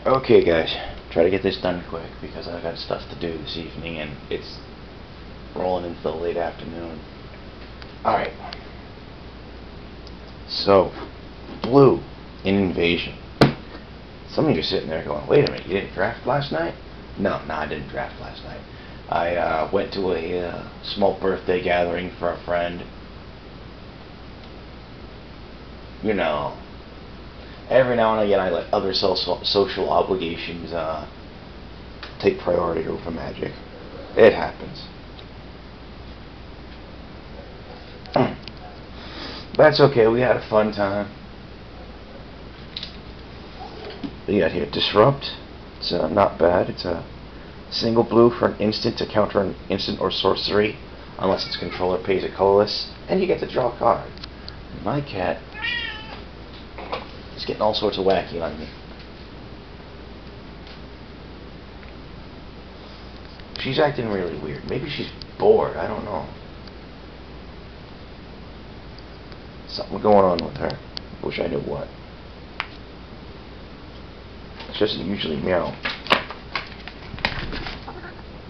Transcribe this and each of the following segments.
Okay, guys, try to get this done quick because I've got stuff to do this evening and it's rolling into the late afternoon. Alright. So, Blue in Invasion. Some of you are sitting there going, wait a minute, you didn't draft last night? No, I didn't draft last night. I went to a small birthday gathering for a friend. You know, every now and again I let other social obligations take priority over Magic. It happens. That's okay, we had a fun time. We got here Disrupt. It's not bad. It's a single blue for an instant to counter an instant or sorcery, unless its controller pays it colorless, and you get to draw a card. My cat is getting all sorts of wacky on me. She's acting really weird. Maybe she's bored. I don't know. Something going on with her. Wish I knew what. It's just usually meow.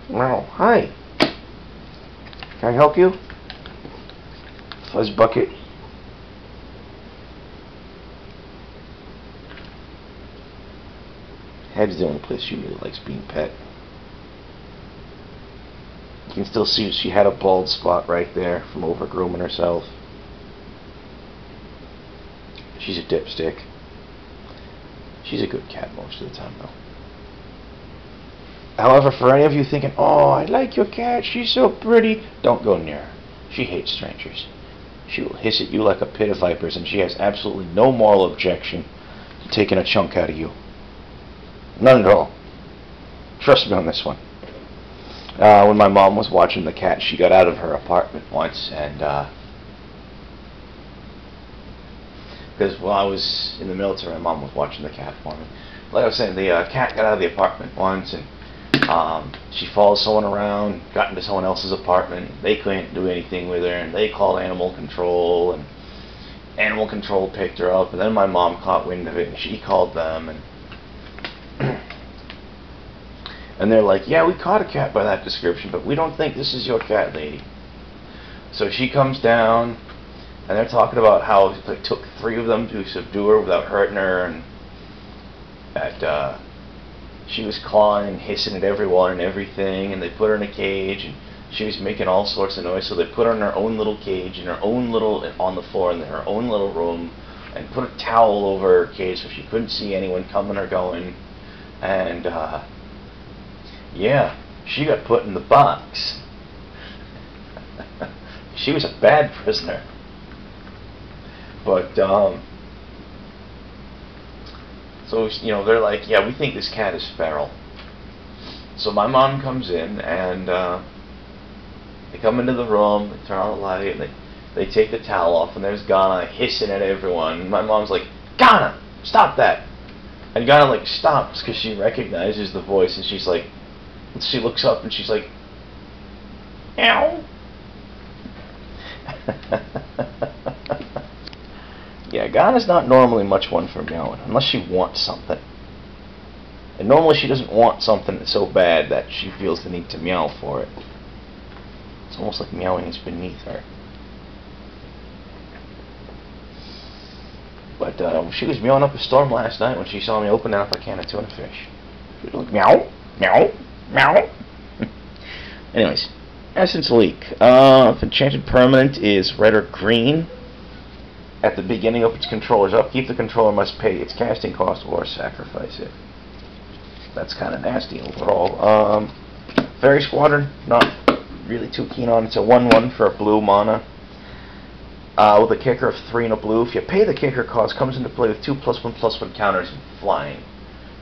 Meow. Hi. Can I help you? Fuzz bucket. Head's the only place she really likes being pet. You can still see she had a bald spot right there from over-grooming herself. She's a dipstick. She's a good cat most of the time, though. However, for any of you thinking, oh, I like your cat, she's so pretty, don't go near her. She hates strangers. She will hiss at you like a pit of vipers, and she has absolutely no moral objection to taking a chunk out of you. None at all. Trust me on this one. When my mom was watching the cat, she got out of her apartment once, and because while I was in the military, my mom was watching the cat for me. Like I was saying, the cat got out of the apartment once, and she followed someone around, got into someone else's apartment. They couldn't do anything with her, and they called animal control, and animal control picked her up. And then my mom caught wind of it, and she called them, and they're like, yeah, we caught a cat by that description, but we don't think this is your cat, lady. So she comes down, and they're talking about how it took 3 of them to subdue her without hurting her, and that she was clawing and hissing at everyone and everything, and they put her in a cage, and she was making all sorts of noise, so they put her in her own little cage, in her own little, on the floor in her own little room, and put a towel over her cage so she couldn't see anyone coming or going, and yeah, she got put in the box. She was a bad prisoner. But, so, you know, they're like, yeah, we think this cat is feral. So my mom comes in, and they come into the room, they turn on the light, and they take the towel off, and there's Ghana hissing at everyone. And my mom's like, Ghana, stop that! And Ghana, like, stops, because she recognizes the voice, and she's like, she looks up, and she's like, ow! Yeah, Ghana's not normally much one for meowing, unless she wants something. And normally she doesn't want something so bad that she feels the need to meow for it. It's almost like meowing is beneath her. But she was meowing up a storm last night when she saw me open up a can of tuna fish. She was like, meow, meow, meow. Anyways, Essence Leak. If Enchanted Permanent is red or green, at the beginning of its controller's upkeep, the controller must pay its casting cost or sacrifice it. That's kind of nasty overall. Fairy Squadron, not really too keen on. It's a 1/1 for a blue mana. With a kicker of 3 and a blue. If you pay the kicker cost, comes into play with 2+1/+1 counters and flying.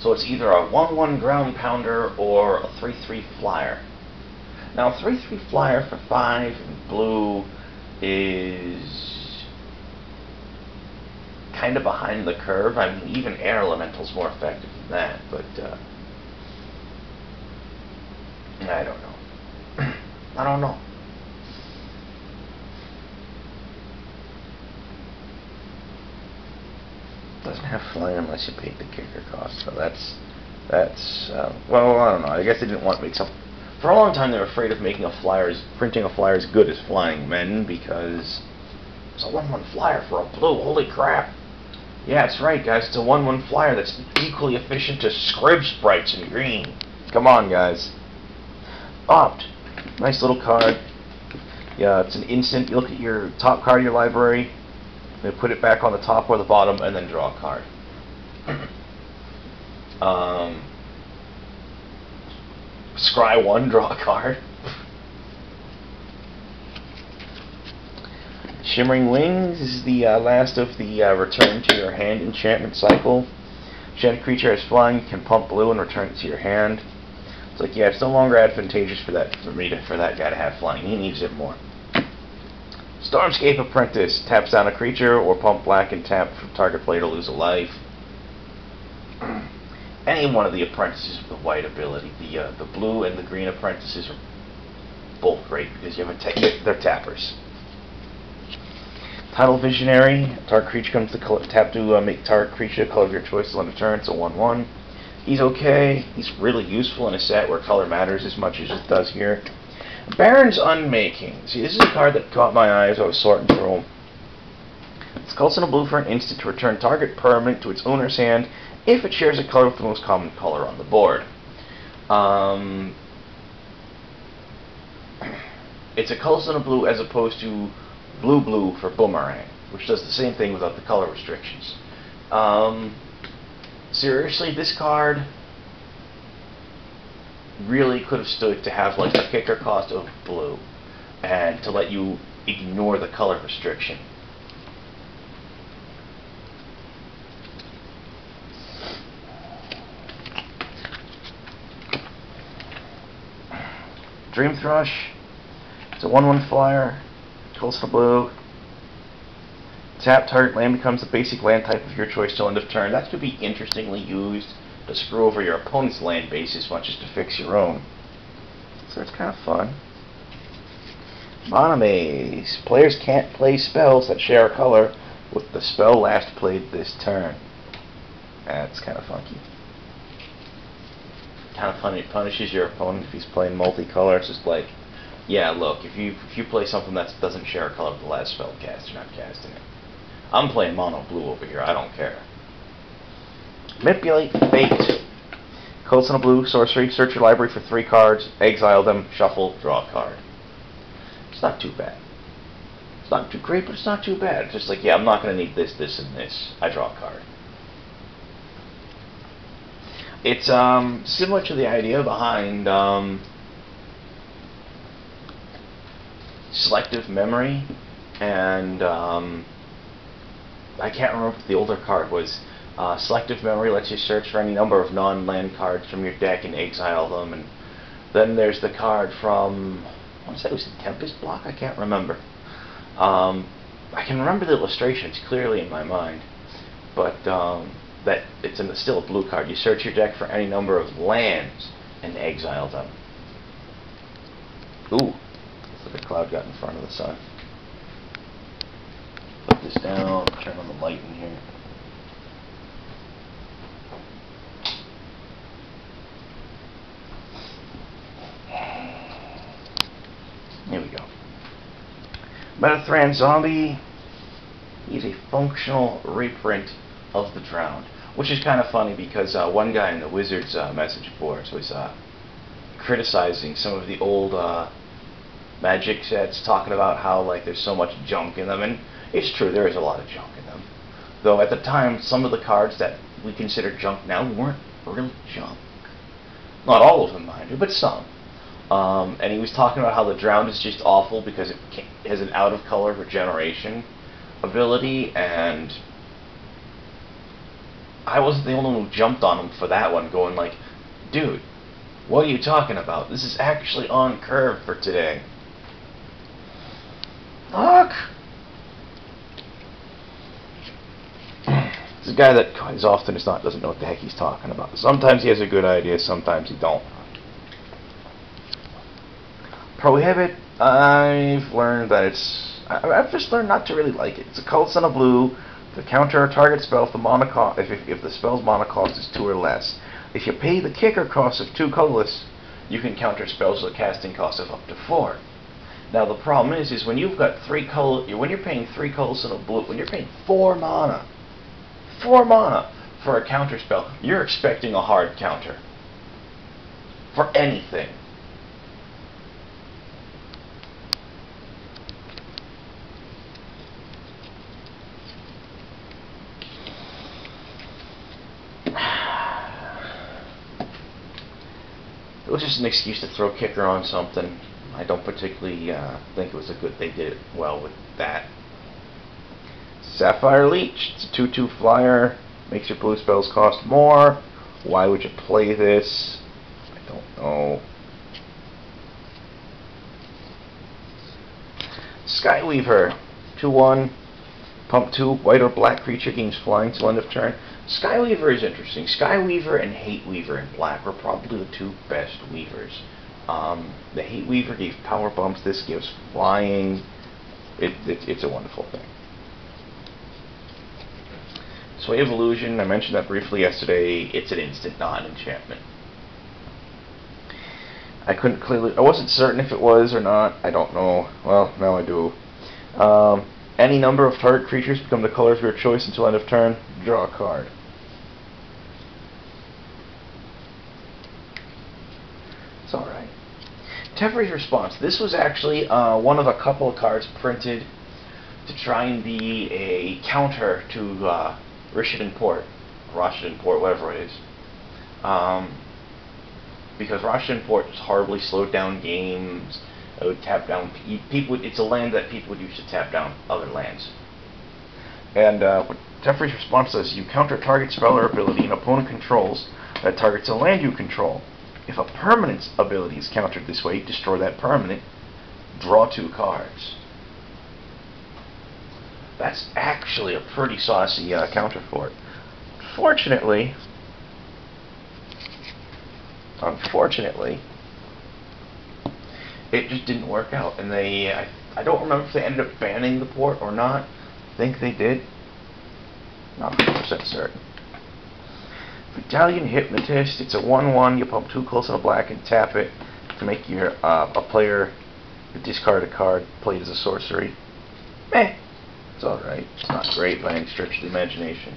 So it's either a 1/1 ground pounder or a 3/3 flyer. Now, a 3/3 flyer for 5 and blue is kind of behind the curve. I mean, even Air Elemental's more effective than that, but I don't know. I don't know. Doesn't have flyer unless you pay the kicker cost, so that's That's, well, I don't know. I guess they didn't want to make something. For a long time, they were afraid of printing a flyer as good as Flying Men, because it's a 1/1 flyer for a blue. Holy crap! Yeah, that's right, guys. It's a 1/1 flyer that's equally efficient to Scrib Sprites in green. Come on, guys. Opt. Nice little card. Yeah, it's an instant. You look at your top card of your library, you put it back on the top or the bottom, and then draw a card. Scry 1, draw a card. Shimmering Wings is the last of the return to your hand enchantment cycle. Enchanted creature has flying, you can pump blue and return it to your hand. It's like, yeah, it's no longer advantageous for that guy to have flying. He needs it more. Stormscape Apprentice taps down a creature or pump black and tap for target player to lose a life. Any one of the apprentices with the white ability, the blue and the green apprentices are both great because you have they're tappers. Tidal Visionary, target creature comes to tap to make target creature color of your choice on a turn. It's a 1/1. He's okay. He's really useful in a set where color matters as much as it does here. Baron's Unmaking. See, this is a card that caught my eye as I was sorting through them. It's costs in a blue for an instant to return target permanent to its owner's hand if it shares a color with the most common color on the board. It's a colors in a blue as opposed to blue for Boomerang, which does the same thing without the color restrictions. Seriously, this card really could have stood to have like a kicker cost of blue and to let you ignore the color restriction. Dream Thrush. It's a 1/1 flyer. Colors for blue. Tap, target land becomes a basic land type of your choice till end of turn. That could be interestingly used to screw over your opponent's land base as much as to fix your own. So it's kind of fun. Monomaze. Players can't play spells that share a color with the spell last played this turn. That's kind of funky. Kind of funny. It punishes your opponent if he's playing multicolor. It's just like, yeah, look, if you play something that doesn't share a color with the last spell cast, you're not casting it. I'm playing mono blue over here. I don't care. Manipulate Fate. Colors in a blue sorcery. Search your library for 3 cards. Exile them. Shuffle. Draw a card. It's not too bad. It's not too great, but it's not too bad. It's just like, yeah, I'm not going to need this, this, and this. I draw a card. It's similar to the idea behind Selective Memory, and I can't remember what the older card was. Selective Memory lets you search for any number of non-land cards from your deck and exile them, and then there's the card from, I want to say it was the Tempest Block, I can't remember. I can remember the illustration, it's clearly in my mind, but that it's still a blue card. You search your deck for any number of lands and exile them. Ooh, looks like a cloud got in front of the sun. Put this down, turn on the light in here. Here we go. Metathran Zombie. He's a functional reprint of the Drowned, which is kind of funny because one guy in the Wizards message boards was criticizing some of the old Magic sets, talking about how like there's so much junk in them, and it's true, there is a lot of junk in them. Though at the time, some of the cards that we consider junk now weren't really junk. Not all of them, mind you, but some. And he was talking about how the Drowned is just awful because it has an out-of-color regeneration ability, and I wasn't the only one who jumped on him for that one, going like, dude, what are you talking about? This is actually on curve for today. Look! This is a guy that as often as not doesn't know what the heck he's talking about. Sometimes he has a good idea, sometimes he don't. Prohibit, I've learned that I've just learned not to really like it. It's a colorless and a blue. To counter a target spell if the mana if the spell's mana cost is 2 or less. If you pay the kicker cost of 2 colorless, you can counter spells with a casting cost of up to 4. Now the problem is when you've got 3 color, when you're paying 3 colors and a blue, when you're paying 4 mana for a counter spell, you're expecting a hard counter for anything. It was just an excuse to throw kicker on something. I don't particularly think it was a good. They did it well with that. Sapphire Leech. It's a 2/2 flyer. Makes your blue spells cost more. Why would you play this? I don't know. Skyweaver. 2/1. Pump 2. White or black creature gains flying till end of turn. Skyweaver is interesting. Skyweaver and Hateweaver in black were probably the 2 best weavers. The Hateweaver gave power bumps. This gives flying. It's a wonderful thing. Sway of Illusion, I mentioned that briefly yesterday. It's an instant non-enchantment. I wasn't certain if it was or not. I don't know. Well, now I do. Any number of target creatures become the colors of your choice until end of turn. Draw a card. It's alright. Teferi's Response. This was actually one of a couple of cards printed to try and be a counter to Rishadan Port, whatever it is. Because Rishadan Port horribly slowed down games. It would tap down people. It's a land that people would use to tap down other lands. And what Teferi's Response says: you counter target spell or ability an opponent controls that targets a land you control. If a permanent's ability is countered this way, destroy that permanent. Draw 2 cards. That's actually a pretty saucy counter for it. Unfortunately, it just didn't work out, and I don't remember if they ended up banning the port or not. I think they did. Not 100% certain. Battalion Hypnotist. It's a 1/1. You pump 2 colors and a black and tap it to make your a player discard a card, play it as a sorcery. It's alright. It's not great by any stretch of the imagination.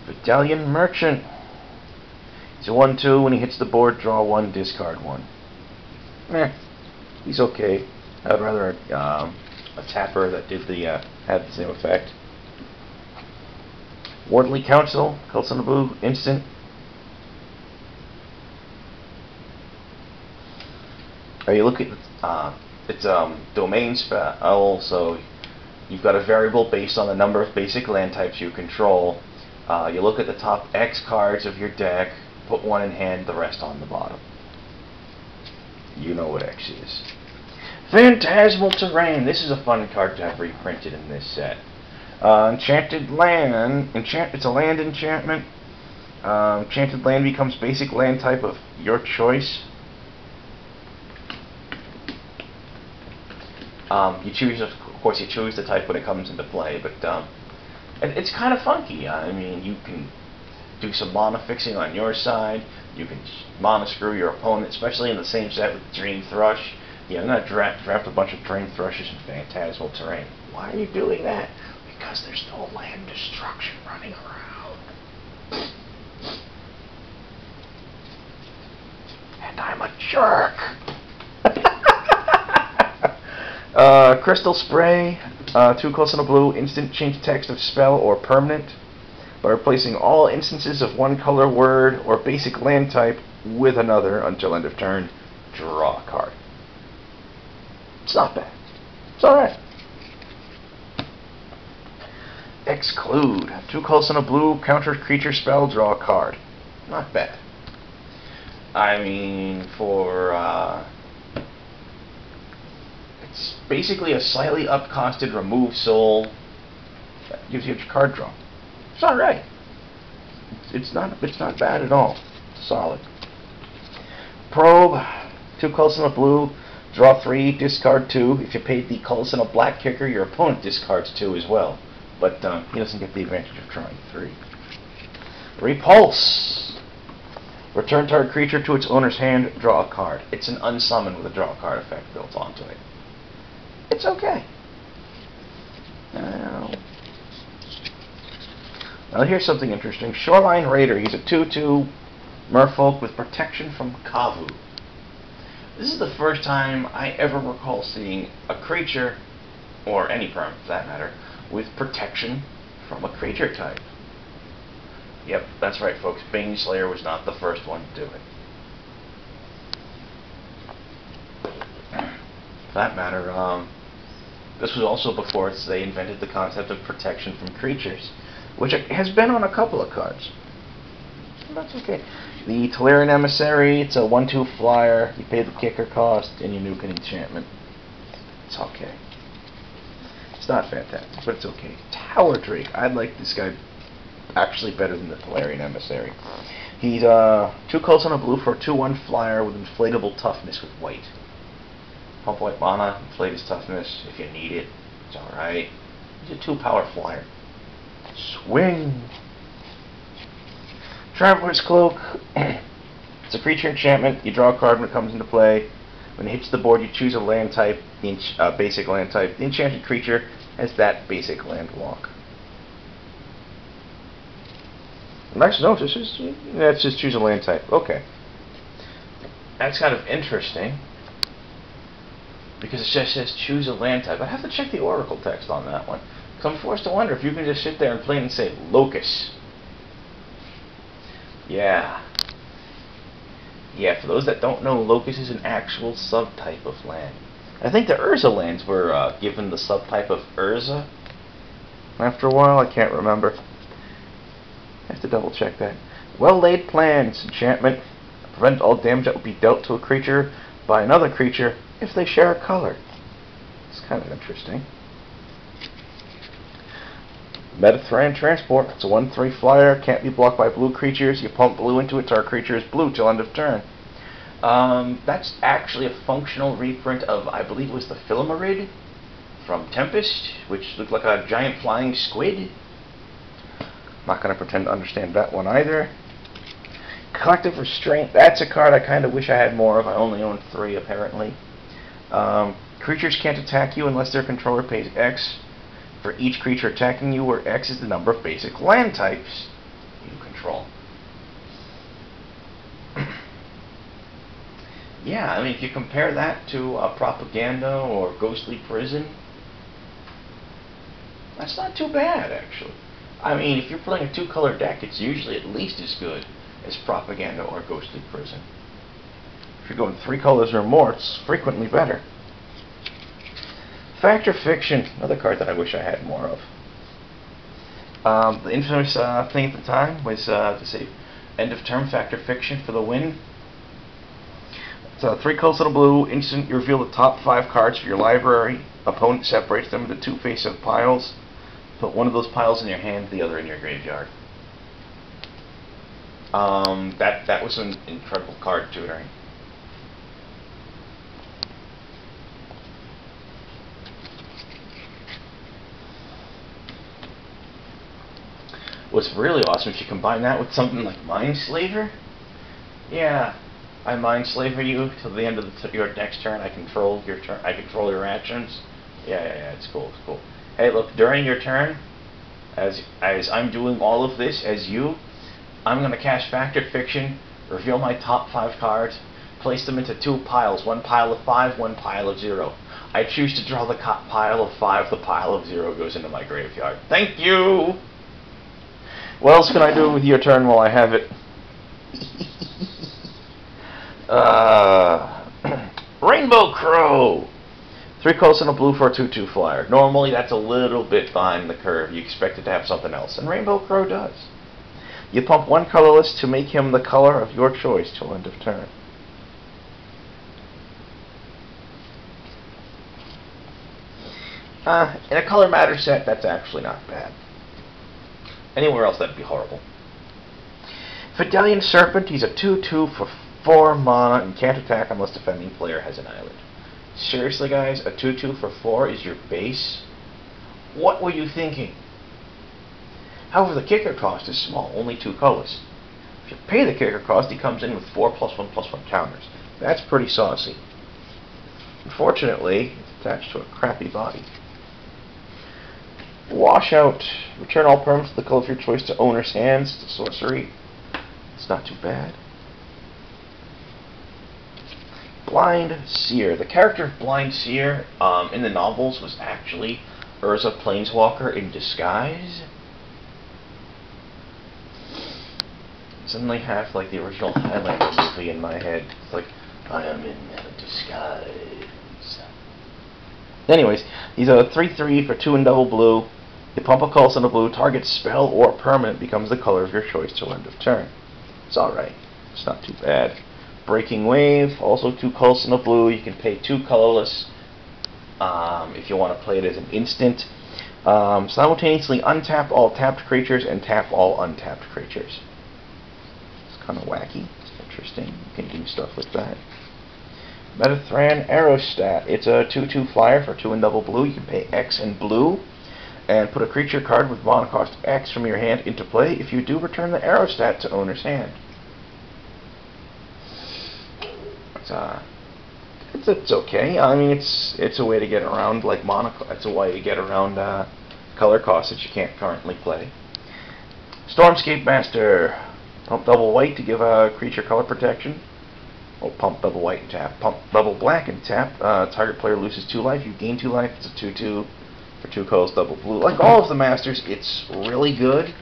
Battalion Merchant. He's a 1/2. When he hits the board, draw 1, discard 1. He's okay. I'd rather a tapper that did had the same effect. Wardly Council. Colors on the blue. Instant. You look at it's domain spell, so you've got a variable based on the number of basic land types you control. You look at the top X cards of your deck, put 1 in hand, the rest on the bottom. You know what X is. Phantasmal Terrain. This is a fun card to have reprinted in this set. Enchanted Land. It's a land enchantment. Enchanted Land becomes basic land type of your choice. You choose, of course, you choose the type when it comes into play, but it's kind of funky. I mean, you can do some mana fixing on your side. You can mana screw your opponent, especially in the same set with Dream Thrush. I'm not draft a bunch of Dream Thrushes in Phantasmal Terrain. Why are you doing that? Because there's no land destruction running around. And I'm a jerk. Crystal Spray, 2 colors and a blue, instant change text of spell or permanent by replacing all instances of 1 color word or basic land type with another until end of turn. Draw a card. It's not bad. It's alright. Exclude. 2 colors and a blue, counter creature spell, draw a card. Not bad. I mean, it's basically a slightly upcosted remove soul that gives you a card draw. It's alright. It's not bad at all. It's solid. Probe. 2 colors and a blue, draw 3, discard 2. If you paid the colors and a black kicker, your opponent discards 2 as well. But he doesn't get the advantage of drawing 3. Repulse. Return target creature to its owner's hand, draw a card. It's an unsummon with a draw card effect built onto it. It's okay. Now here's something interesting. Shoreline Raider. He's a 2/2 merfolk with protection from Kavu. This is the first time I ever recall seeing a creature, or any perm for that matter, with protection from a creature type. Yep, that's right, folks. Baneslayer was not the first one to do it. For that matter, this was also before they invented the concept of protection from creatures, which has been on a couple of cards. That's okay. The Tolarian Emissary, it's a 1/2 flyer. You pay the kicker cost, and you nuke an enchantment. It's okay. It's not fantastic, but it's okay. Tower Drake. I like this guy actually better than the Tolarian Emissary. He's 2 colors on a blue for a 2/1 flyer with inflatable toughness with white. Pump white mana, inflate his toughness if you need it. It's alright. He's a 2-power flyer. Swing! Traveler's Cloak. It's a creature enchantment. You draw a card when it comes into play. When it hits the board, you choose a land type, the basic land type. The enchanted creature has that basic land walk. Nice. No, let's just choose a land type. Okay. That's kind of interesting, because it just says choose a land type. I have to check the Oracle text on that one, because I'm forced to wonder if you can just sit there and plain and say Locus. Yeah. Yeah, for those that don't know, Locus is an actual subtype of land. I think the Urza lands were given the subtype of Urza after a while. I can't remember. I have to double check that. Well-laid plans. Enchantment. Prevent all damage that will be dealt to a creature by another creature if they share a color. It's kind of interesting. Metathran Transport. It's a 1/3 flyer. Can't be blocked by blue creatures. You pump blue into it. Our creature is blue till end of turn. That's actually a functional reprint of, I believe it was the Philomerid from Tempest, which looked like a giant flying squid. Not going to pretend to understand that one either. Collective Restraint. That's a card I kind of wish I had more of. I only own 3 apparently. Creatures can't attack you unless their controller pays X for each creature attacking you, where X is the number of basic land types you control. Yeah, I mean, if you compare that to Propaganda or Ghostly Prison, that's not too bad, actually. I mean, if you're playing a 2-color deck, it's usually at least as good as Propaganda or Ghostly Prison. If you're going 3 colors or more, it's frequently better. Factor Fiction, another card that I wish I had more of. The infamous thing at the time was to say end of turn Factor Fiction for the win. It's 3 colors and a blue. Instant, you reveal the top 5 cards of your library. Opponent separates them into 2 face-up piles. Put one of those piles in your hand, the other in your graveyard. That was an incredible card tutoring. What's really awesome if you combine that with something like Mindslaver. Yeah, I Mindslaver you till the end of your next turn. I control your turn. I control your actions. Yeah, it's cool. It's cool. Hey, look, during your turn, as I'm doing all of this as you, I'm going to cast Factor Fiction, reveal my top 5 cards, place them into 2 piles, 1 pile of 5, 1 pile of 0. I choose to draw the pile of 5, the pile of 0 goes into my graveyard. Thank you! What else can I do with your turn while I have it? Rainbow Crow! 3 colors and a blue for a 2/2 flyer. Normally that's a little bit behind the curve. You expect it to have something else, and Rainbow Crow does. You pump 1 colorless to make him the color of your choice till end of turn. In a color matter set, that's actually not bad. Anywhere else, that'd be horrible. Fidelian Serpent, he's a 2/2 for 4 mana and can't attack unless defending player has an island. Seriously, guys, a 2/2 for 4 is your base? What were you thinking? However, the kicker cost is small, only 2 colors. If you pay the kicker cost, he comes in with 4+1/+1 counters. That's pretty saucy. Unfortunately, it's attached to a crappy body. Washout. Return all permanents of the color of your choice to owner's hands. It's a sorcery. It's not too bad. Blind Seer. The character of Blind Seer in the novels was actually Urza Planeswalker in disguise. Suddenly have like the original Highlander movie in my head. It's like, I am in disguise. Anyways, he's a 3/3 for 2 and double blue. You pump a colorless and a blue, target spell or permanent becomes the color of your choice till end of turn. It's alright. It's not too bad. Breaking Wave, also 2 colorless and a blue. You can pay 2 colorless if you want to play it as an instant. Simultaneously untap all tapped creatures and tap all untapped creatures. It's kind of wacky. It's interesting. You can do stuff with that. Metathran Aerostat. It's a 2/2 flyer for 2 and double blue. You can pay X and blue and put a creature card with mana cost X from your hand into play. If you do, return the Aerostat to owner's hand. It's okay. I mean, it's a way to get around like mana. It's a way to get around color costs that you can't currently play. Stormscape Master. Pump double white to give a creature color protection. Oh, pump double white and tap. Pump double black and tap. Target player loses 2 life. You gain 2 life. It's a 2/2 for 2 colors, double blue. Like all of the masters, it's really good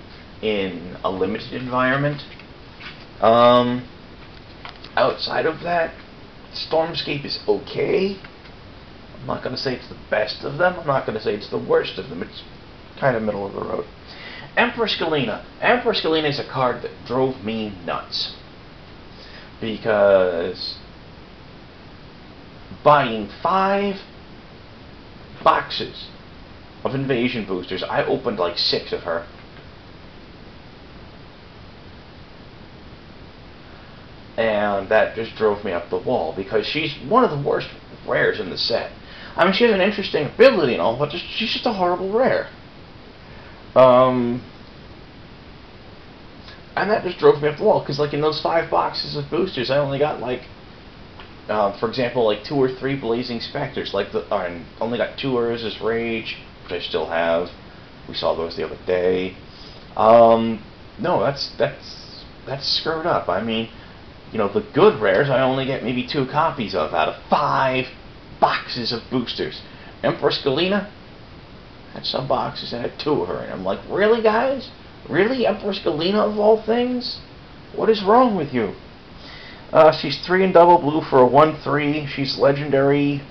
in a limited environment. Outside of that, Stormscape is okay. I'm not going to say it's the best of them. I'm not going to say it's the worst of them. It's kind of middle of the road. Empress Galena. Empress Galena is a card that drove me nuts. Because buying 5 boxes of invasion boosters, I opened like 6 of her. And that just drove me up the wall, because she's one of the worst rares in the set. I mean, she has an interesting ability and all, but she's just a horrible rare. And that just drove me up the wall, because like in those 5 boxes of boosters, I only got like, for example, like 2 or 3 Blazing Specters. Like I only got 2 Urza's Rage, which I still have. We saw those the other day. No, that's screwed up. I mean, you know, the good rares I only get maybe 2 copies of out of 5 boxes of boosters. Empress Galena had some boxes that had 2 of her, and I'm like, really, guys? Really, Empress Galena of all things? What is wrong with you? She's 3 and double blue for a 1/3. She's legendary.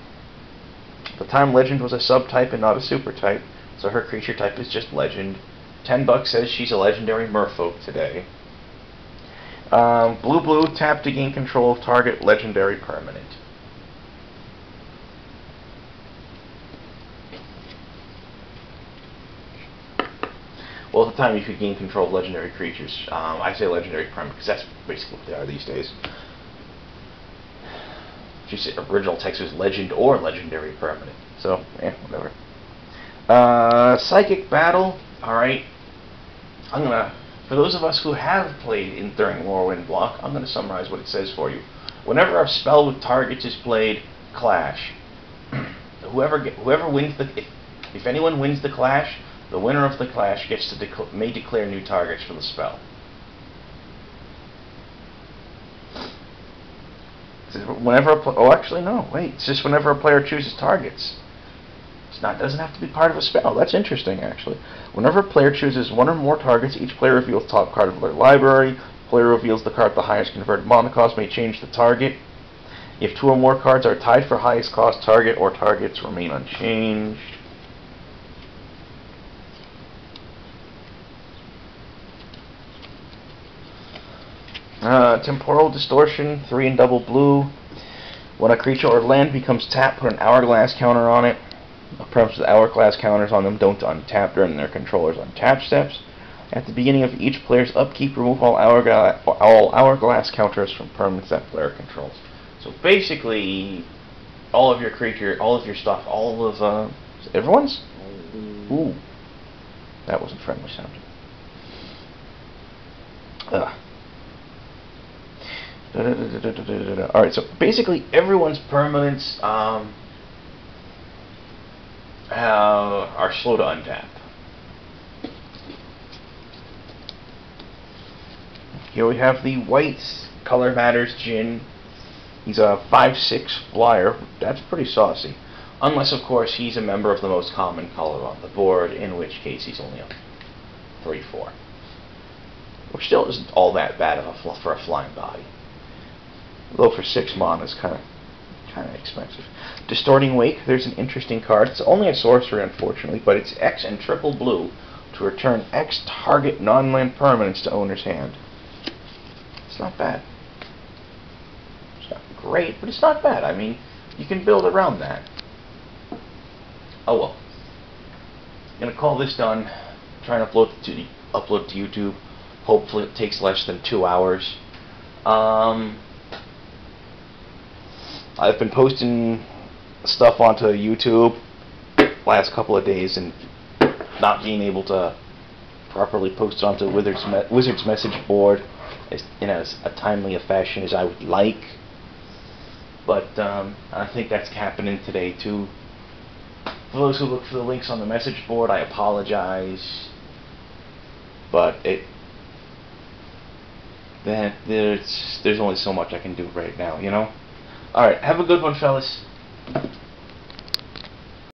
At the time, legend was a subtype and not a super type, so her creature type is just legend. $10 says she's a legendary merfolk today. Blue, tap to gain control of target legendary permanent. Well, at the time you could gain control of legendary creatures. I say legendary permanent because that's basically what they are these days. Original text was legend or legendary permanent. So, whatever. Psychic Battle. Alright. For those of us who have played during Lorwyn block, I'm going to summarize what it says for you. Whenever a spell with targets is played, clash. Whoever wins if anyone wins the clash, the winner of the clash gets to may declare new targets for the spell. It's just whenever a player chooses targets. Doesn't have to be part of a spell. That's interesting, actually. Whenever a player chooses 1 or more targets, each player reveals the top card of their library. The player reveals the card with the highest converted mana cost may change the target. If 2 or more cards are tied for highest cost target, or targets remain unchanged. Temporal Distortion, 3 and double blue. When a creature or land becomes tapped, put an hourglass counter on it. Perhaps the hourglass counters on them don't untap during their controller's untap steps. At the beginning of each player's upkeep, remove all hourglass counters from permanents that player controls. So basically, all of your stuff, everyone's? Ooh, that wasn't friendly sounding. Alright, so basically everyone's permanents are slow to untap. Here we have the white Color Matters Jin. He's a 5/6 flyer. That's pretty saucy. Unless, of course, he's a member of the most common color on the board, in which case he's only a 3/4. Which still isn't all that bad for a flying body. Though for 6 mana is kind of expensive. Distorting Wake, there's an interesting card. It's only a sorcery, unfortunately, but it's X and triple blue to return X target non-land permanents to owner's hand. It's not bad. It's not great, but it's not bad. I mean, you can build around that. Oh well. I'm gonna call this done. Try and upload to YouTube. Hopefully it takes less than 2 hours. I've been posting stuff onto YouTube last couple of days and not being able to properly post it onto Wizard's message board in as a timely a fashion as I would like. But I think that's happening today too. For those who look for the links on the message board, I apologize. But there's only so much I can do right now, you know? Alright, have a good one, fellas.